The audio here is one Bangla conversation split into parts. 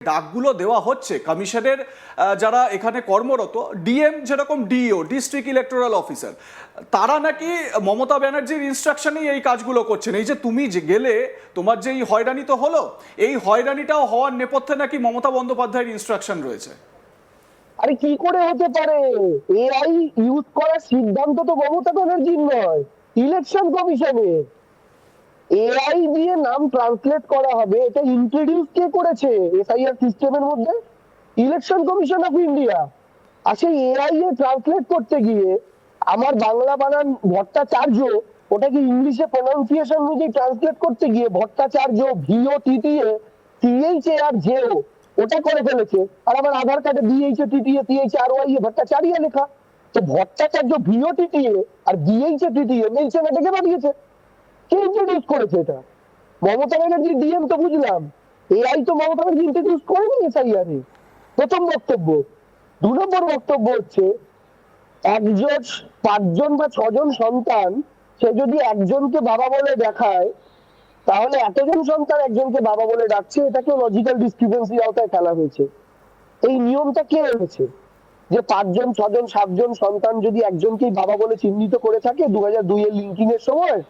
ডাকগুলো দেওয়া হচ্ছে কমিশনের যারা এখানে কর্মরত, ডিএম যেরকম ডিইও ডিস্ট্রিক্ট ইলেকটোরাল অফিসার, তারা নাকি মমতা ব্যানার্জির ইনস্ট্রাকশনেই এই কাজগুলো করছেন। এই যে তুমি যে গেলে, তোমার যে এই হয়রানি তো হলো, এই হয়রানিটাও হওয়ার নেপথ্যে নাকি মমতা বন্দ্যোপাধ্যায়ের ইনস্ট্রাকশন রয়েছে। আরে কি করে হতে পারে? এআই ইউজ করার সিদ্ধান্ত তো মমতা ব্যানার্জির নয়, ইলেকশন কমিশনের। এআই দিয়ে নাম ট্রান্সলেট করা হবে, এটা ইন্ট্রোডিউস কে করেছে এসআইআর সিস্টেমের মধ্যে? Election commission of India. আর সেই এআই এ ট্রান্সলেট করতে গিয়ে আমার বাংলা বানান ভট্টাচার্য, ওটাকে ইংলিশে প্রনাউন্সিয়েশন অনুযায়ী ট্রান্সলেট করতে গিয়ে ভট্টাচার্য ভিও টিটিএ টিএইচএ আর জেও ওটা করে ফেলেছে। আর আমার আধার কার্ডে BHA TTA টিএইচএ R Y A Bhattacharya লেখা। তো ভট্টাচার্য ভিও টিটিএ আর বিএইচএ টিটিএ মিলছে না, ডেকে পাঠিয়েছে। কে ইন্ট্রোডিউস করেছে এটা? মমতা ব্যানার্জি ডিএম তো বুঝলাম, এআই তো মমতা ব্যানার্জি ইন্ট্রোডিউস করেনি এসআইআর এ। প্রথম বক্তব্য। 2 নম্বর বক্তব্য হচ্ছে, একজন 5জন বা 6জন সন্তান, সে যদি একজনকে বাবা বলে দেখায়, তাহলে এতজন সন্তান একজনকে বাবা বলে ডাকছে, এটাকে লজিক্যাল ডিসক্রিপেন্সির আওতায় ফেলা হয়েছে। এই নিয়মটা কে এনেছে যে 5জন 6জন 7জন সন্তান যদি একজনকেই বাবা বলে চিহ্নিত করে থাকে 2002 এর লিঙ্কিং এর সময়,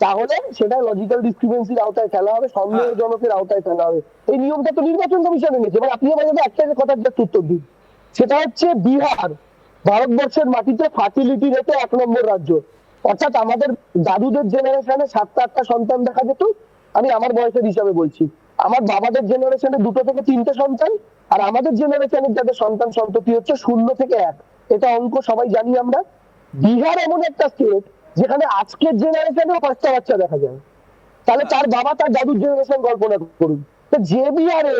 তাহলে সেটা লজিক্যাল ডিসক্রিপেন্সির আওতায় ফেলা হবে, সন্দেহজনকের আওতায় ফেলা হবে। এই নিয়মটা তো নির্বাচন কমিশন এনেছে। এবার আপনি আমাকে একটা কথার জাস্ট উত্তর দিন। সেটা হচ্ছে বিহার ভারতবর্ষের মাটিতে ফার্টিলিটি রেটে 1 নম্বর রাজ্য। অর্থাৎ আমাদের দাদুদের জেনারেশনে 7টা 8টা সন্তান দেখা যেত। আমি আমার বয়সের হিসাবে বলছি, আমার বাবাদের জেনারেশনে 2 থেকে 3টে সন্তান, আর আমাদের জেনারেশনের যাদের সন্তান সন্ততি হচ্ছে 0 থেকে 1। এটা অঙ্ক সবাই জানি আমরা। বিহার এমন একটা স্টেট যেখানে আজকের জেনারেশনেও 5টা বাচ্চা দেখা যায়। তাহলে তার বাবা তার দাদুর জেনারেশন কল্পনা করুন। তো যে বিহারে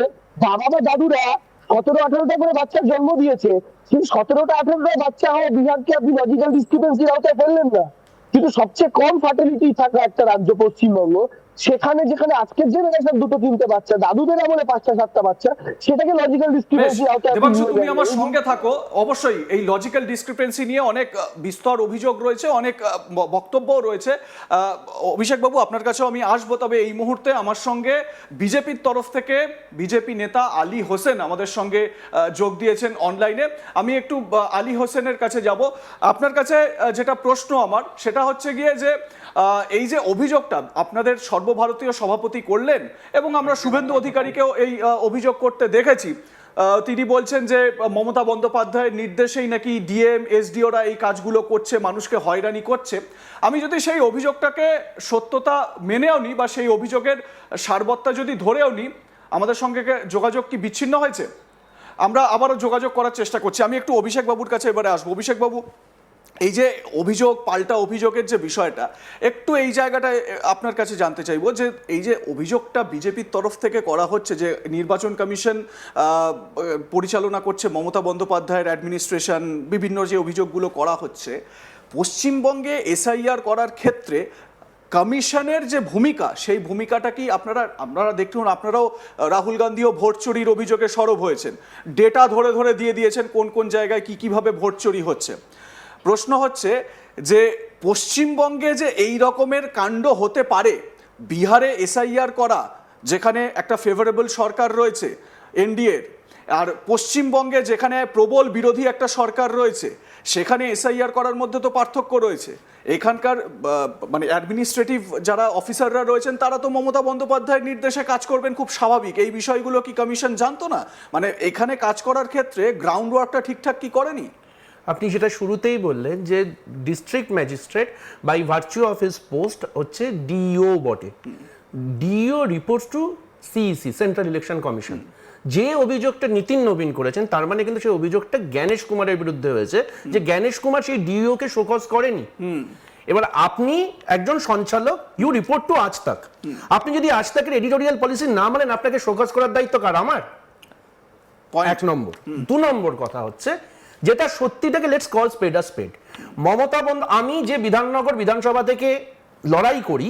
বাবা বা দাদুরা 17-18টা করে বাচ্চার জন্ম দিয়েছে, সেই 17টা-18টা বাচ্চা হয় বিহারকে আপনি লজিক্যাল ডিসক্রিপেন্সির আওতায় ফেললেন না। কিন্তু সবচেয়ে কম ফার্টিলিটি থাকা একটা রাজ্য পশ্চিমবঙ্গ, সেখানে যেখানে আজকের জেনারেশন 2-3টে বাচ্চা, দাদুদের আমলে 5টা-7টা বাচ্চা, সেটাকে লজিক্যাল ডিসক্রিপেন্সির আওতায়। দেবাংশু, তুমি আমার সঙ্গে থাকো। অবশ্যই এই লজিক্যাল ডিসক্রিপেন্সি নিয়ে অনেক বিস্তর অভিযোগ রয়েছে, অনেক বক্তব্যও রয়েছে। অভিষেক বাবু, আপনার কাছেও আমি আসবো, তবে এই মুহূর্তে আমার সঙ্গে বিজেপির তরফ থেকে বিজেপি নেতা আলী হোসেন আমাদের সঙ্গে যোগ দিয়েছেন অনলাইনে। আমি একটু আলী হোসেনের কাছে যাব। আপনার কাছে যেটা প্রশ্ন আমার, সেটা হচ্ছে গিয়ে যে এই যে অভিযোগটা আপনাদের সর্বভারতীয় সভাপতি করলেন, এবং আমরা শুভেন্দু অধিকারীকেও এই অভিযোগ করতে দেখেছি, তিনি বলছেন যে মমতা বন্দ্যোপাধ্যায়ের নির্দেশেই নাকি ডিএম এসডিওরা এই কাজগুলো করছে, মানুষকে হয়রানি করছে। আমি যদি সেই অভিযোগটাকে সত্যতা মেনেও নিই, বা সেই অভিযোগের সারবত্তা যদি ধরেও নিই, আমাদের সঙ্গে যোগাযোগ কি বিচ্ছিন্ন হয়েছে? আমরা আবারও যোগাযোগ করার চেষ্টা করছি। আমি একটু অভিষেক বাবুর কাছে এবারে আসবো। অভিষেক বাবু, এই যে অভিযোগ, পাল্টা অভিযোগের যে বিষয়টা, একটু এই জায়গাটায় আপনার কাছে জানতে চাইবো যে এই যে অভিযোগটা বিজেপির তরফ থেকে করা হচ্ছে যে নির্বাচন কমিশন পরিচালনা করছে মমতা বন্দ্যোপাধ্যায়ের অ্যাডমিনিস্ট্রেশন, বিভিন্ন যে অভিযোগগুলো করা হচ্ছে, পশ্চিমবঙ্গে এসআইআর করার ক্ষেত্রে কমিশনের যে ভূমিকা, সেই ভূমিকাটা কি আপনারা দেখুন, আপনারাও রাহুল গান্ধীও ভোট চুরির অভিযোগে সরব হয়েছেন, ডেটা ধরে ধরে দিয়ে দিয়েছেন কোন কোন জায়গায় কিভাবে ভোট চুরি হচ্ছে। প্রশ্ন হচ্ছে যে পশ্চিমবঙ্গে যে এই রকমের কাণ্ড হতে পারে, বিহারে এসআইআর করা, যেখানে একটা ফেভারেবল সরকার রয়েছে এনডিএর, আর পশ্চিমবঙ্গে যেখানে প্রবল বিরোধী একটা সরকার রয়েছে, সেখানে এসআইআর করার মধ্যে তো পার্থক্য রয়েছে। এখানকার মানে অ্যাডমিনিস্ট্রেটিভ যারা অফিসাররা রয়েছেন, তারা তো মমতা বন্দ্যোপাধ্যায়ের নির্দেশে কাজ করবেন, খুব স্বাভাবিক। এই বিষয়গুলো কি কমিশন জানতো না? মানে এখানে কাজ করার ক্ষেত্রে গ্রাউন্ড ওয়ার্কটা ঠিকঠাক কি করেনি? আপনি সেটা শুরুতেই বললেন যে district magistrate by virtue of his post হচ্ছে ডিইও বটে। DEO reports to CEC, central election commission. যে অভিযোগটা নীতিন নবীন করেছেন, তার মানে কিন্তু সেই অভিযোগটা জ্ঞানেশ কুমারের বিরুদ্ধে হয়েছে, যে জ্ঞানেশ কুমার সেই ডিইও কে শোকজ করেনি। এবার আপনি একজন সঞ্চালক, ইউ রিপোর্ট টু আজ তাক। আপনি যদি আজ তাকের এডিটোরিয়াল পলিসি না মানেন, আপনাকে শোকজ করার দায়িত্ব কার? আমার। 1 নম্বর। 2 নম্বর কথা হচ্ছে, যেটা সত্যিটাকে let's call spade a spade. Mamata আমি যে বিধাননগর বিধানসভা থেকে লড়াই করি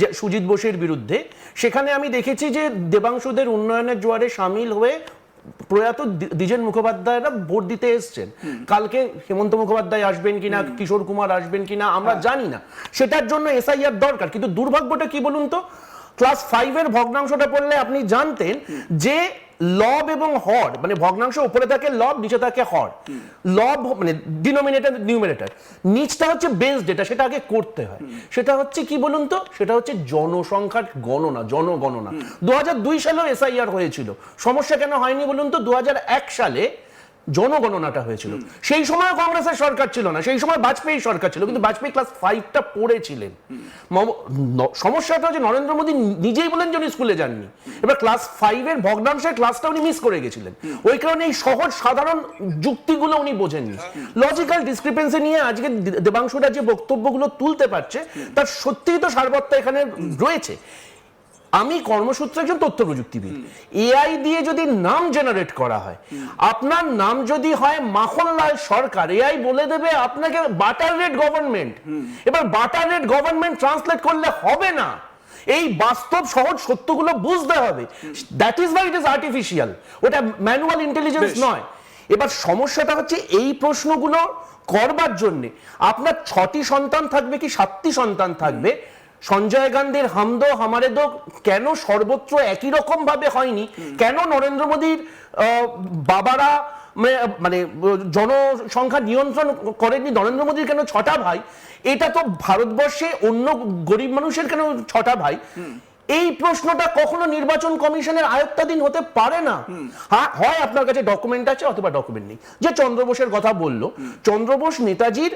যে সুজিত বোসের বিরুদ্ধে, সেখানে আমি দেখেছি যে দেবাংশুদের উন্নয়নের জোয়ারে সামিল হয়ে প্রয়াত দ্বিজেন মুখোপাধ্যায়রা ভোট দিতে এসছেন। কালকে হেমন্ত মুখোপাধ্যায় আসবেন কিনা, কিশোর কুমার আসবেন কিনা আমরা জানি না, সেটার জন্য এসআইআর দরকার। কিন্তু দুর্ভাগ্যটা কি বলুন তো, ক্লাস 5 এর ভগ্নাংশটা পড়লে আপনি জানতেন যে লব এবং হর, মানে ভগ্নাংশ উপরে থাকে লব, নিচে থাকে হর। লব মানে ডিনোমিনেটর নিউমারেটর, নিচটা হচ্ছে বেস ডেটা, সেটা আগে করতে হয়। সেটা হচ্ছে কি বলুন তো, সেটা হচ্ছে জনসংখ্যার গণনা, জনগণনা। 2002 সালেও এসআইআর হয়েছিল, সমস্যা কেন হয়নি বলুন তো? 2001 সালে জনগণনাটা হয়েছিল, সেই সময় কংগ্রেসের সরকার ছিল না, সেই সময় বাজপেয়ী সরকার ছিল, কিন্তু বাজপেয়ী ক্লাস 5টা পড়েছিলেন। সমস্যাটা হচ্ছে নরেন্দ্র মোদী নিজেই বলেন যে উনি স্কুলে যাননি, এবার ক্লাস 5-এর ভগ্নাংশের ক্লাসটা উনি মিস করে গেছিলেন, ওই কারণে এই সহজ সাধারণ যুক্তিগুলো উনি বোঝেননি। লজিক্যাল ডিসক্রিপেন্সি নিয়ে আজকে দেবাংশুরা যে বক্তব্যগুলো তুলতে পারছে, তার সত্যিই তো সারবত্তা এখানে রয়েছে। আমি কর্মসূত্রে একজন তথ্য প্রযুক্তিবিদ, এআই দিয়ে যদি নাম জেনারেট করা হয়, আপনার নাম যদি হয় মাখনলাল সরকার, এআই বলে দেবে আপনাকে বাটার রেড গভর্নমেন্ট। এবার বাটার রেড গভর্নমেন্ট ট্রান্সলেট করলে হবে না, এই বাস্তব সহজ সত্যগুলো বুঝতে হবে। That is why it is artificial, ওটা ম্যানুয়াল ইন্টেলিজেন্স নয়। এবার সমস্যাটা হচ্ছে এই প্রশ্নগুলো করবার জন্য আপনার 6টি সন্তান থাকবে কি 7টি সন্তান থাকবে, সঞ্জয় গান্ধীর হাম দো হামারে দো কেন সর্বত্র একই রকম ভাবে হয়নি? কেন নরেন্দ্র মোদীর বাবারা মানে জনসংখ্যা নিয়ন্ত্রণ করেননি? নরেন্দ্র মোদীর কেন 6টা ভাই? এটা তো ভারতবর্ষে অন্য গরিব মানুষের কেন 6টা ভাই? এই প্রশ্নটা কখনো নির্বাচন কমিশনের আয়ত্তাধীন হতে পারে না। হয় আপনার কাছে ডকুমেন্ট আছে অথবা ডকুমেন্ট নেই। যে চন্দ্র বোসের কথা বললো, চন্দ্র বোস নেতাজির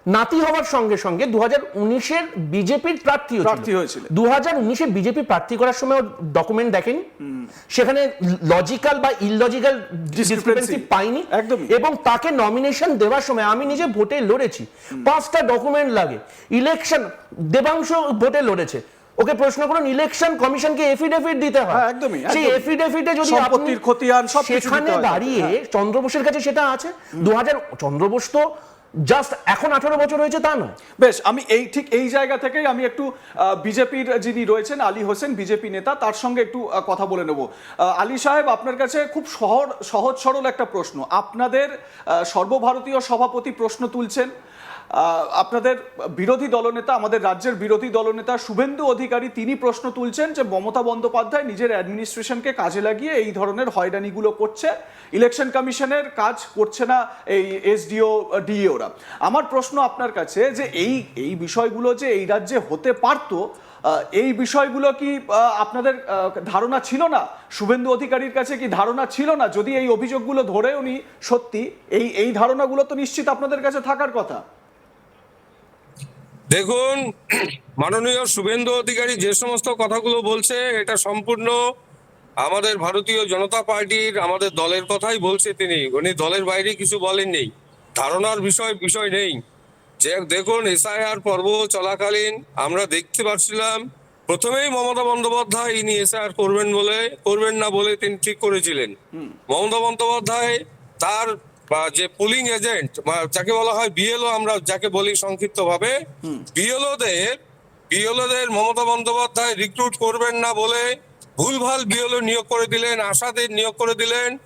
নাতি হওয়ার সঙ্গে সঙ্গে 2019-এর বিজেপির প্রার্থী হয়েছিল। 2019-এ বিজেপি প্রার্থী করার সময় ডকুমেন্ট দেখেন, সেখানে লজিক্যাল বা ইললজিক্যাল ডিসক্রিপেন্সি পাইনি, এবং তাকে নমিনেশন দেওয়ার সময়, আমি নিজে ভোটে লড়েছি, 5টা ডকুমেন্ট লাগে। ইলেকশন, দেবাংশু ভোটে লড়েছে, ওকে প্রশ্ন করুন ইলেকশন কমিশনকে এফিডেভিট দিতে হয়, সেই এফিডেভিটে যদি সম্পত্তির খতিয়ান সবকিছু সেখানে দাঁড়িয়ে চন্দ্র বোসের কাছে সেটা আছে। 2000 চন্দ্র বোস তো জাস্ট এখন 18 বছর হয়েছে তা নয়। বেশ, আমি ঠিক এই জায়গা থেকেই আমি একটু বিজেপির যিনি রয়েছেন আলী হোসেন, বিজেপি নেতা, তার সঙ্গে একটু কথা বলে নেব। আলী সাহেব, আপনার কাছে খুব সহজ সরল একটা প্রশ্ন। আপনাদের সর্বভারতীয় সভাপতি প্রশ্ন তুলছেন, আপনাদের বিরোধী দলনেতা, আমাদের রাজ্যের বিরোধী দলনেতা শুভেন্দু অধিকারী, তিনি প্রশ্ন তুলছেন যে মমতা বন্দ্যোপাধ্যায় নিজের অ্যাডমিনিস্ট্রেশনকে কাজে লাগিয়ে এই ধরনের হয়রানিগুলো করছে, ইলেকশন কমিশনের কাজ করছে না এই এসডিও ডিএওরা। আমার প্রশ্ন আপনার কাছে যে এই বিষয়গুলো যে এই রাজ্যে হতে পারতো, এই বিষয়গুলো কি আপনাদের ধারণা ছিল না? শুভেন্দু অধিকারীর কাছে কি ধারণা ছিল না? যদি এই অভিযোগগুলো ধরে উনি সত্যি, এই ধারণাগুলো তো নিশ্চিত আপনাদের কাছে থাকার কথা। দেখুন, মাননীয় শুভেন্দু অধিকারী যে সমস্ত কথাগুলো বলছে, এটা সম্পূর্ণ আমাদের ভারতীয় জনতা পার্টির, আমাদের দলের কথাই বলছে। উনি দলের বাইরে কিছু বলেননি, ধারণার বিষয় নেই। যে দেখুন, এসআইআর পর্ব চলাকালীন আমরা দেখতে পাচ্ছিলাম, প্রথমেই মমতা বন্দ্যোপাধ্যায় ইনি এসআইআর করবেন না বলে তিনি ঠিক করেছিলেন। মমতা বন্দ্যোপাধ্যায় তার যে পুলিং এজেন্ট, যাকে বলা হয় বিএলও, আমরা যাকে বলি সংক্ষিপ্ত ভাবে, বিএলওদের মমতা বন্দ্যোপাধ্যায় রিক্রুট করবেন না বলে ভুলভাল বিএলও নিয়োগ করে দিলেন, আশাদের নিয়োগ করে দিলেন।